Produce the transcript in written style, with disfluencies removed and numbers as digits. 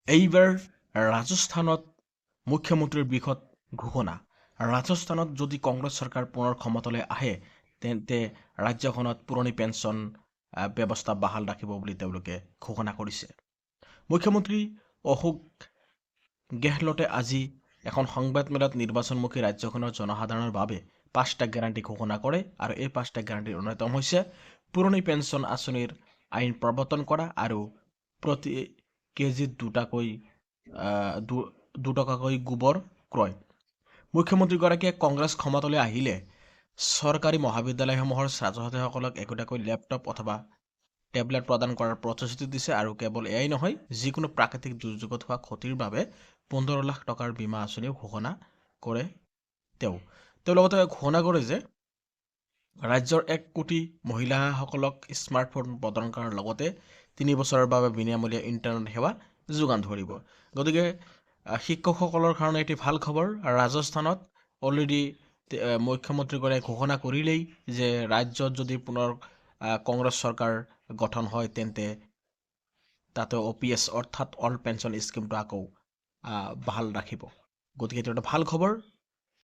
এইবাৰ ৰাজস্থানত মুখ্যমন্ত্ৰীৰ বিষয়ত ঘোষণা। ৰাজস্থানত যদি কংগ্ৰেছ চৰকাৰ পুনৰ ক্ষমতালৈ আহে তেন্তে ৰাজ্যখনত পুৰণি পেঞ্চন ব্যৱস্থা বাহাল ৰাখিব বুলি তেওঁলোকে ঘোষণা কৰিছে। মুখ্যমন্ত্ৰী অশোক গেহলটে আজি এখন সংবাদমেলত নিৰ্বাচনমুখী ৰাজ্যখনৰ জনসাধাৰণৰ বাবে 5টা গ্যাৰাণ্টি ঘোষণা কৰে আৰু এই 5টা গ্যাৰাণ্টিৰ অন্যতম হৈছে পুৰণি পেঞ্চন আঁচনিৰ আইন প্ৰৱৰ্তন কৰা আৰু প্ৰতি কেজিত 2 টকাকৈ গোবৰ ক্ৰয়। মুখ্যমন্ত্ৰীগৰাকীয়ে কংগ্ৰেছ ক্ষমতালৈ আহিলে চৰকাৰী মহাবিদ্যালয়সমূহৰ ছাত্ৰ-ছাত্ৰীসকলক একোটাকৈ লেপটপ অথবা টেবলেট প্ৰদান কৰাৰ প্ৰতিশ্ৰুতি দিছে আৰু কেৱল এয়াই নহয়, যিকোনো প্ৰাকৃতিক দুৰ্যোগত হোৱা ক্ষতিৰ বাবে 15 লাখ টকাৰ বীমা আঁচনিও ঘোষণা কৰে তেওঁ লগতে ঘোষণা কৰে যে ৰাজ্যৰ 1 কোটি মহিলাসকলক স্মাৰ্টফোন প্ৰদান কৰাৰ লগতে 3 বছৰৰ বাবে বিনামূলীয়া ইণ্টাৰনেট সেৱা যোগান ধৰিব। গতিকে শিক্ষকসকলৰ কাৰণে এটি ভাল খবৰ। ৰাজস্থানত অলৰেডি মুখ্যমন্ত্ৰীগৰাকীয়ে ঘোষণা কৰিলেই যে ৰাজ্যত যদি পুনৰ কংগ্ৰেছ চৰকাৰ গঠন হয় তেন্তে তাতে OPS অৰ্থাৎ অল পেঞ্চন স্কিমটো আকৌ বাহাল ৰাখিব। গতিকে এইটো এটা ভাল খবৰ।